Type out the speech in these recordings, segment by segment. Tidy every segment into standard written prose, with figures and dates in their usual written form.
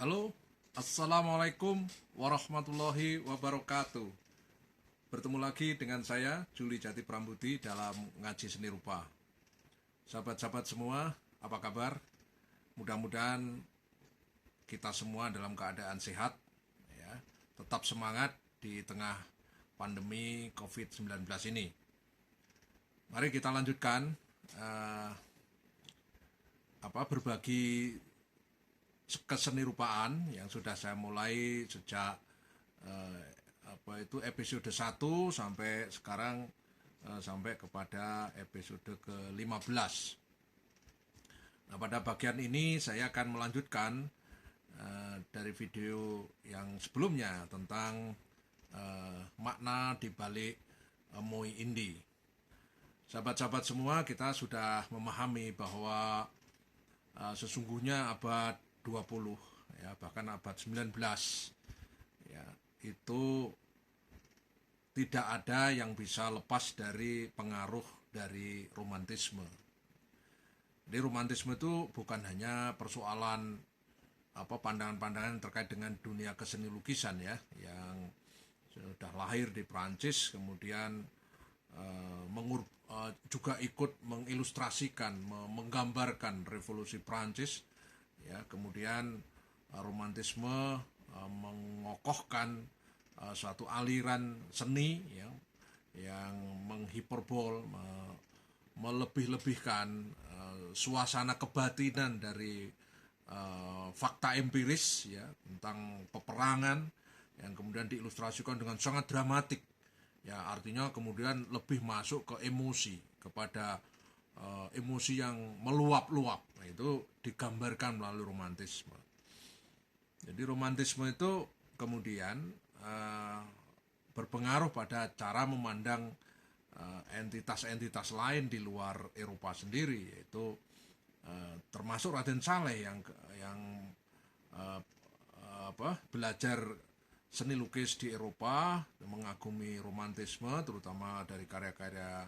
Halo, Assalamualaikum warahmatullahi wabarakatuh. Bertemu lagi dengan saya, Juli Jati Pramudi, dalam Ngaji Seni Rupa. Sahabat-sahabat semua, apa kabar? Mudah-mudahan kita semua dalam keadaan sehat, ya, tetap semangat di tengah pandemi COVID-19 ini. Mari kita lanjutkan berbagi kesenirupaan yang sudah saya mulai sejak episode 1 sampai sekarang, sampai kepada episode ke-15. Nah, pada bagian ini saya akan melanjutkan dari video yang sebelumnya tentang makna di balik Moi Indi. Sahabat-sahabat semua, kita sudah memahami bahwa sesungguhnya abad 20, ya, bahkan abad 19, ya, itu tidak ada yang bisa lepas dari pengaruh dari romantisme. Jadi romantisme itu bukan hanya persoalan pandangan-pandangan terkait dengan dunia keseni lukisan, ya, yang sudah lahir di Prancis, kemudian juga ikut mengilustrasikan, menggambarkan revolusi Prancis, ya, kemudian romantisme mengokohkan suatu aliran seni, ya, yang menghiperbol, melebih-lebihkan suasana kebatinan dari fakta empiris, ya, tentang peperangan yang kemudian diilustrasikan dengan sangat dramatik. Ya, artinya kemudian lebih masuk ke emosi, kepada emosi yang meluap-luap. Nah, itu digambarkan melalui romantisme. Jadi romantisme itu kemudian berpengaruh pada cara memandang entitas-entitas lain di luar Eropa sendiri, yaitu termasuk Raden Saleh yang belajar seni lukis di Eropa, mengagumi romantisme, terutama dari karya-karya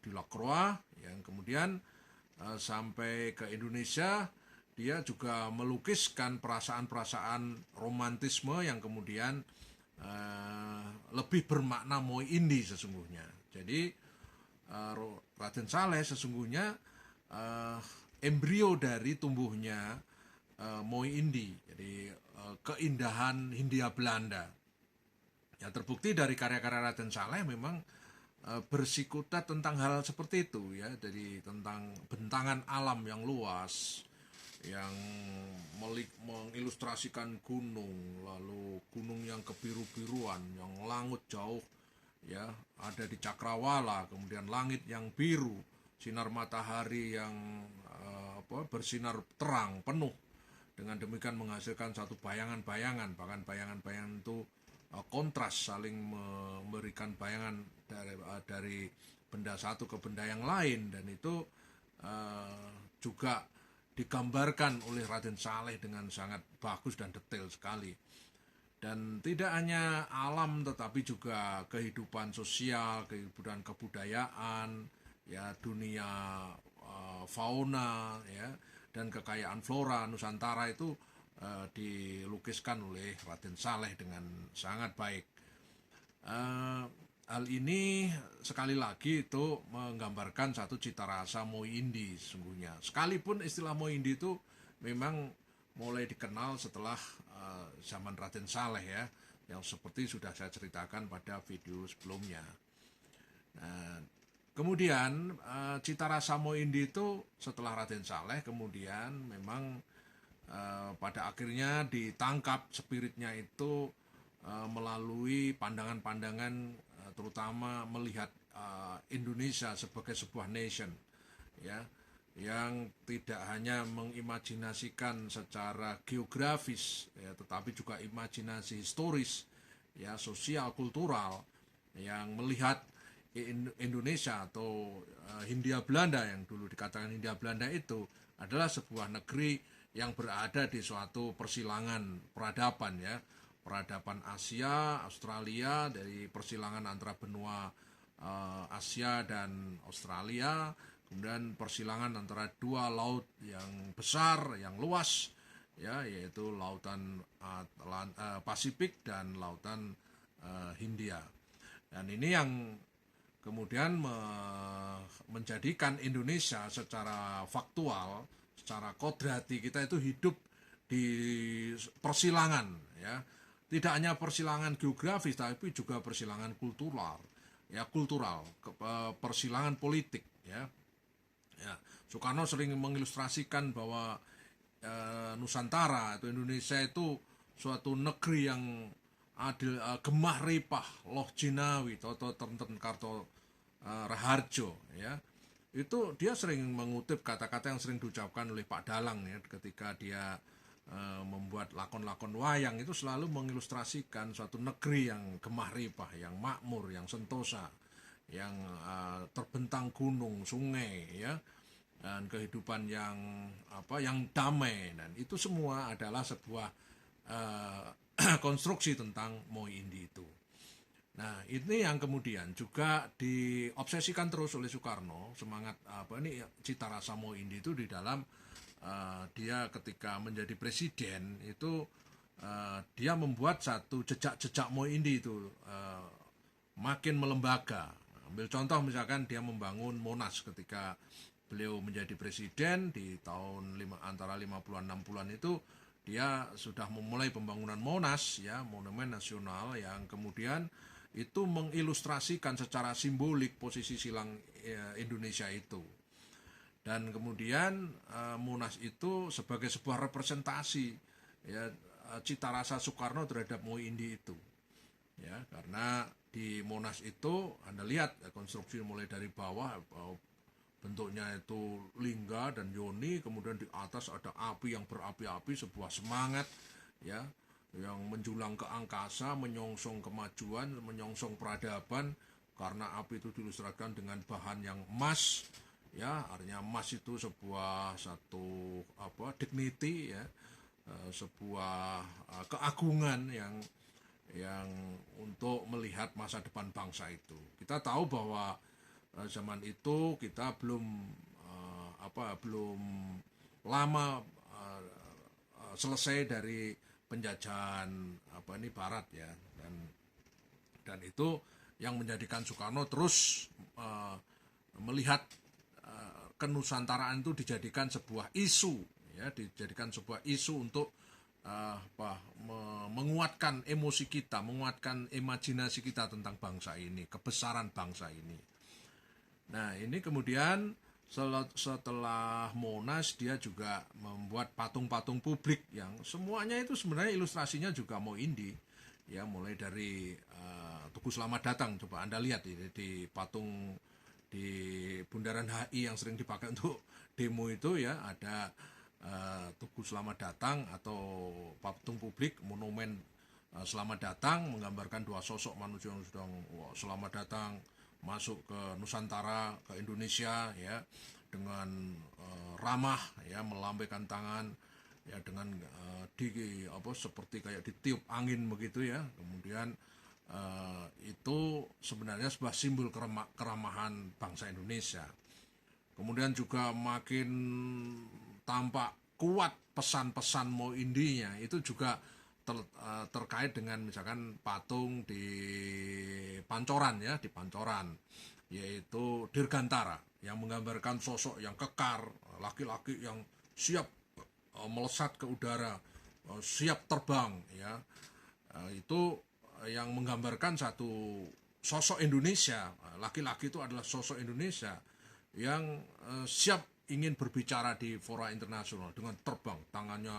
Delacroix, yang kemudian sampai ke Indonesia, dia juga melukiskan perasaan-perasaan romantisme yang kemudian lebih bermakna Moi Indi sesungguhnya. Jadi Raden Saleh sesungguhnya embrio dari tumbuhnya Moi Indi, jadi keindahan Hindia Belanda. Ya, terbukti dari karya-karya Raden Saleh memang bersikutat tentang hal seperti itu, ya, jadi tentang bentangan alam yang luas, yang mengilustrasikan gunung, lalu gunung yang kebiru-biruan, yang langut jauh, ya, ada di Cakrawala, kemudian langit yang biru, sinar matahari yang bersinar terang penuh. Dengan demikian menghasilkan satu bayangan-bayangan, bahkan bayangan-bayangan itu kontras, saling memberikan bayangan dari benda satu ke benda yang lain, dan itu juga digambarkan oleh Raden Saleh dengan sangat bagus dan detail sekali. Dan tidak hanya alam, tetapi juga kehidupan sosial, kehidupan kebudayaan, ya, dunia fauna, ya, dan kekayaan flora Nusantara itu dilukiskan oleh Raden Saleh dengan sangat baik. Hal ini sekali lagi itu menggambarkan satu cita rasa Moi Indi sesungguhnya. Sekalipun istilah Moi Indi itu memang mulai dikenal setelah zaman Raden Saleh, ya, yang seperti sudah saya ceritakan pada video sebelumnya. Nah, kemudian cita rasa Moi Indi itu setelah Raden Saleh kemudian memang pada akhirnya ditangkap spiritnya itu melalui pandangan-pandangan, terutama melihat Indonesia sebagai sebuah nation, ya, yang tidak hanya mengimajinasikan secara geografis, ya, tetapi juga imajinasi historis, ya, sosial kultural, yang melihat Indonesia atau Hindia Belanda, yang dulu dikatakan Hindia Belanda, itu adalah sebuah negeri yang berada di suatu persilangan peradaban, ya, peradaban Asia, Australia, dari persilangan antara benua Asia dan Australia, kemudian persilangan antara dua laut yang besar, yang luas, ya, yaitu lautan Pasifik dan lautan Hindia. Dan ini yang kemudian menjadikan Indonesia secara faktual, secara kodrati kita itu hidup di persilangan, ya. Tidak hanya persilangan geografis tapi juga persilangan kultural, ya, persilangan politik, ya. Ya, Soekarno sering mengilustrasikan bahwa Nusantara atau Indonesia itu suatu negeri yang adil, gemah ripah loh jinawi toto tenten karto Raharjo, ya. Itu dia sering mengutip kata-kata yang sering diucapkan oleh Pak Dalang, ya, ketika dia membuat lakon-lakon wayang, itu selalu mengilustrasikan suatu negeri yang gemah ripah, yang makmur, yang sentosa, yang terbentang gunung, sungai, ya, dan kehidupan yang damai. Dan itu semua adalah sebuah konstruksi tentang Moi Indi itu. Nah, ini yang kemudian juga diobsesikan terus oleh Soekarno, semangat cita rasa Moi Indi itu di dalam dia ketika menjadi presiden itu dia membuat satu jejak-jejak Moi Indi itu makin melembaga. Ambil contoh misalkan dia membangun Monas ketika beliau menjadi presiden di tahun antara 50-an 60-an itu, dia sudah memulai pembangunan Monas, ya, monumen nasional yang kemudian itu mengilustrasikan secara simbolik posisi silang Indonesia itu. Dan kemudian Monas itu sebagai sebuah representasi, ya, cita rasa Soekarno terhadap Moi Indi itu, ya, karena di Monas itu Anda lihat konstruksi mulai dari bawah, bentuknya itu lingga dan yoni, kemudian di atas ada api yang berapi-api, sebuah semangat, ya, yang menjulang ke angkasa, menyongsong kemajuan, menyongsong peradaban, karena api itu diilustrasikan dengan bahan yang emas, ya, artinya emas itu sebuah satu dignity, ya, sebuah keagungan yang untuk melihat masa depan bangsa itu. Kita tahu bahwa zaman itu kita belum lama selesai dari penjajahan Barat, ya, dan itu yang menjadikan Soekarno terus melihat kenusantaraan itu dijadikan sebuah isu, ya, dijadikan sebuah isu untuk menguatkan emosi kita, menguatkan imajinasi kita tentang bangsa ini, kebesaran bangsa ini. Nah, ini kemudian setelah Monas dia juga membuat patung-patung publik yang semuanya itu sebenarnya ilustrasinya juga Moi Indi, ya, mulai dari Tugu Selamat Datang. Coba Anda lihat di patung di Bundaran HI yang sering dipakai untuk demo itu, ya, ada Tugu Selamat Datang atau patung publik monumen Selamat Datang, menggambarkan dua sosok manusia yang sedang selamat datang masuk ke Nusantara, ke Indonesia, ya, dengan ramah, ya, melambaikan tangan, ya, dengan seperti kayak ditiup angin begitu, ya. Kemudian itu sebenarnya sebuah simbol keramahan bangsa Indonesia. Kemudian juga makin tampak kuat pesan-pesan Moi Indinya itu juga terkait dengan misalkan patung di Pancoran, ya, di Pancoran, yaitu Dirgantara yang menggambarkan sosok yang kekar, laki-laki yang siap melesat ke udara, siap terbang, ya. Itu yang menggambarkan satu sosok Indonesia. Laki-laki itu adalah sosok Indonesia yang siap ingin berbicara di fora internasional dengan terbang, tangannya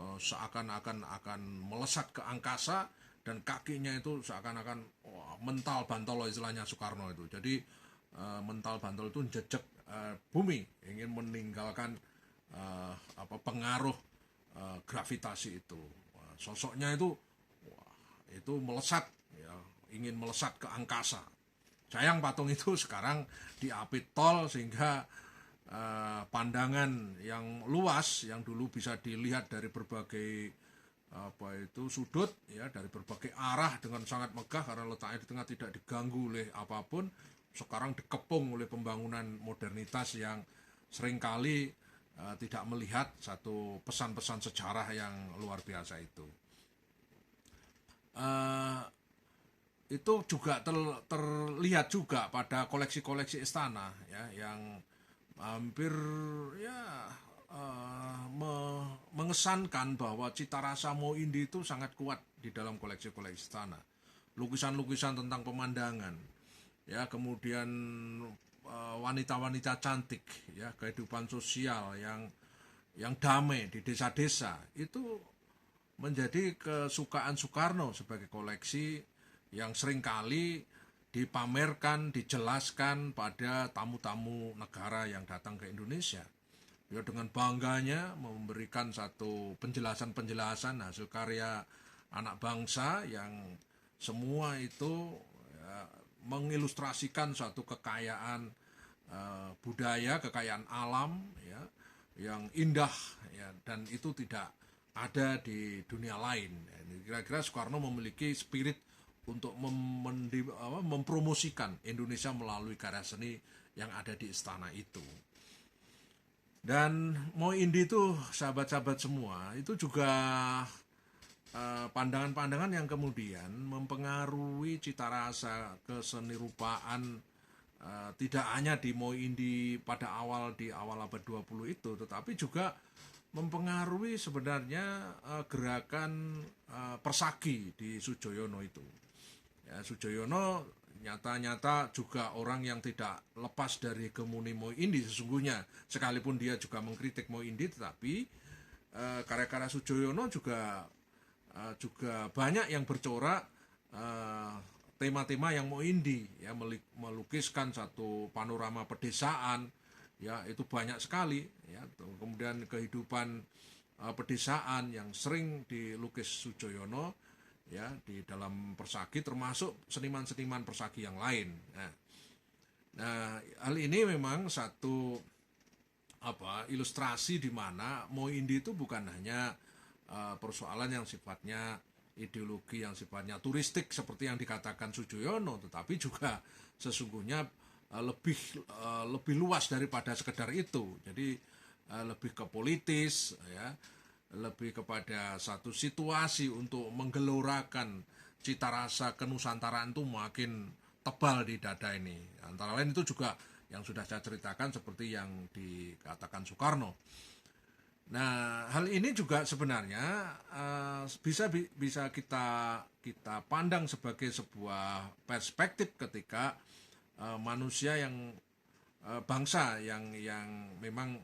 seakan-akan akan melesat ke angkasa dan kakinya itu seakan-akan mental bantol istilahnya Soekarno itu. Jadi mental bantol itu jejak bumi, ingin meninggalkan pengaruh gravitasi itu. Sosoknya itu melesat, ya, ingin melesat ke angkasa. Sayang patung itu sekarang diapit tol sehingga pandangan yang luas yang dulu bisa dilihat dari berbagai sudut, ya, dari berbagai arah dengan sangat megah karena letaknya di tengah, tidak diganggu oleh apapun, sekarang dikepung oleh pembangunan modernitas yang seringkali tidak melihat satu pesan-pesan sejarah yang luar biasa itu. Eh, itu juga terlihat juga pada koleksi-koleksi istana ya, yang hampir ya mengesankan bahwa cita rasa Mo Indi itu sangat kuat di dalam koleksi-koleksi istana. Lukisan-lukisan tentang pemandangan, ya, kemudian wanita-wanita cantik, ya, kehidupan sosial yang damai di desa-desa itu menjadi kesukaan Soekarno sebagai koleksi yang seringkali dipamerkan, dijelaskan pada tamu-tamu negara yang datang ke Indonesia. Dia dengan bangganya memberikan satu penjelasan-penjelasan hasil karya anak bangsa yang semua itu ya, mengilustrasikan suatu kekayaan budaya, kekayaan alam ya, yang indah ya, dan itu tidak ada di dunia lain. Kira-kira Soekarno memiliki spirit untuk mempromosikan Indonesia melalui karya seni yang ada di istana itu. Dan Mo Indi itu sahabat-sahabat semua itu juga pandangan-pandangan yang kemudian mempengaruhi cita rasa kesenirupaan tidak hanya di Mo Indi pada di awal abad 20 itu, tetapi juga mempengaruhi sebenarnya gerakan Persagi di Sujoyono itu. Ya, Sujoyono nyata-nyata juga orang yang tidak lepas dari hegemoni Mo Indi sesungguhnya, sekalipun dia juga mengkritik Mo Indi, tetapi karya-karya Sujoyono juga banyak yang bercorak tema-tema yang Mo Indi ya, melukiskan satu panorama pedesaan ya, itu banyak sekali ya. Kemudian kehidupan pedesaan yang sering dilukis Sujoyono ya di dalam Persagi, termasuk seniman-seniman Persagi yang lain. Nah, hal ini memang satu ilustrasi di mana Mo Indi itu bukan hanya persoalan yang sifatnya ideologi, yang sifatnya turistik seperti yang dikatakan Sujoyono, tetapi juga sesungguhnya lebih luas daripada sekedar itu. Jadi lebih ke politis ya, lebih kepada satu situasi untuk menggelorakan cita rasa kenusantaraan itu makin tebal di dada ini. Antara lain itu juga yang sudah saya ceritakan seperti yang dikatakan Soekarno. Nah, hal ini juga sebenarnya bisa kita pandang sebagai sebuah perspektif ketika manusia yang bangsa yang memang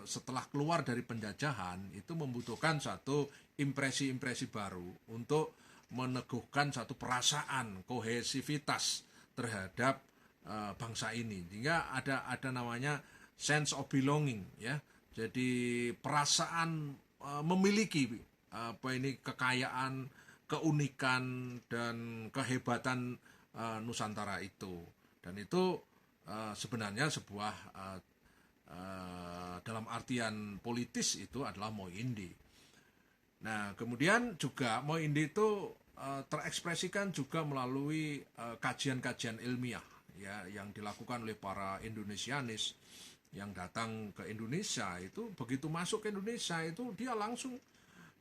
setelah keluar dari penjajahan itu membutuhkan satu impresi-impresi baru untuk meneguhkan satu perasaan kohesivitas terhadap bangsa ini, sehingga ada namanya sense of belonging ya. Jadi perasaan memiliki kekayaan, keunikan dan kehebatan Nusantara itu. Dan itu sebenarnya sebuah dalam artian politis itu adalah Mo Indi. Nah, kemudian juga Mo Indi itu terekspresikan juga melalui kajian-kajian ilmiah ya, yang dilakukan oleh para Indonesianis yang datang ke Indonesia. Itu begitu masuk ke Indonesia itu dia langsung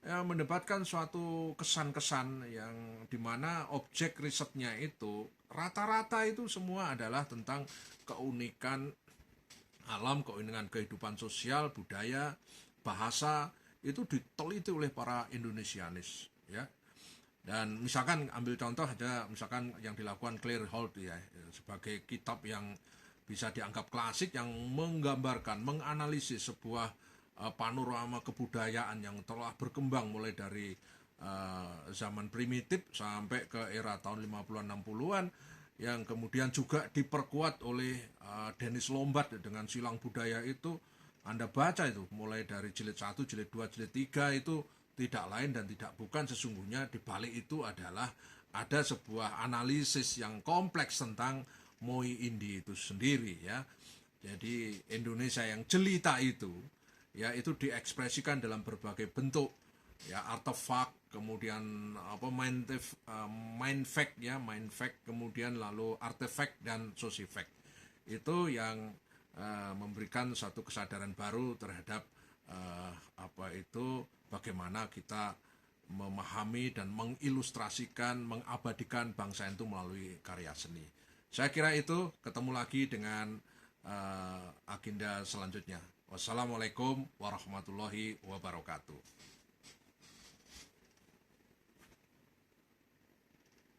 mendapatkan suatu kesan-kesan yang dimana objek risetnya itu rata-rata itu semua adalah tentang keunikan alam, keunikan kehidupan sosial, budaya, bahasa, itu diteliti oleh para Indonesianis ya. Dan misalkan ambil contoh aja, misalkan yang dilakukan Claire Holt ya, sebagai kitab yang bisa dianggap klasik yang menggambarkan, menganalisis sebuah panorama kebudayaan yang telah berkembang mulai dari zaman primitif sampai ke era tahun 50-an 60-an, yang kemudian juga diperkuat oleh Dennis Lombard dengan Silang Budaya itu. Anda baca itu mulai dari jilid 1, jilid 2, jilid 3 itu tidak lain dan tidak bukan sesungguhnya di balik itu adalah ada sebuah analisis yang kompleks tentang Mo Indi itu sendiri ya. Jadi Indonesia yang jelita itu ya, itu diekspresikan dalam berbagai bentuk ya, artefak, kemudian mind fact, kemudian lalu artefak dan sosifak. Itu yang memberikan satu kesadaran baru terhadap bagaimana kita memahami dan mengilustrasikan, mengabadikan bangsa itu melalui karya seni. Saya kira itu, ketemu lagi dengan agenda selanjutnya. Wassalamualaikum warahmatullahi wabarakatuh.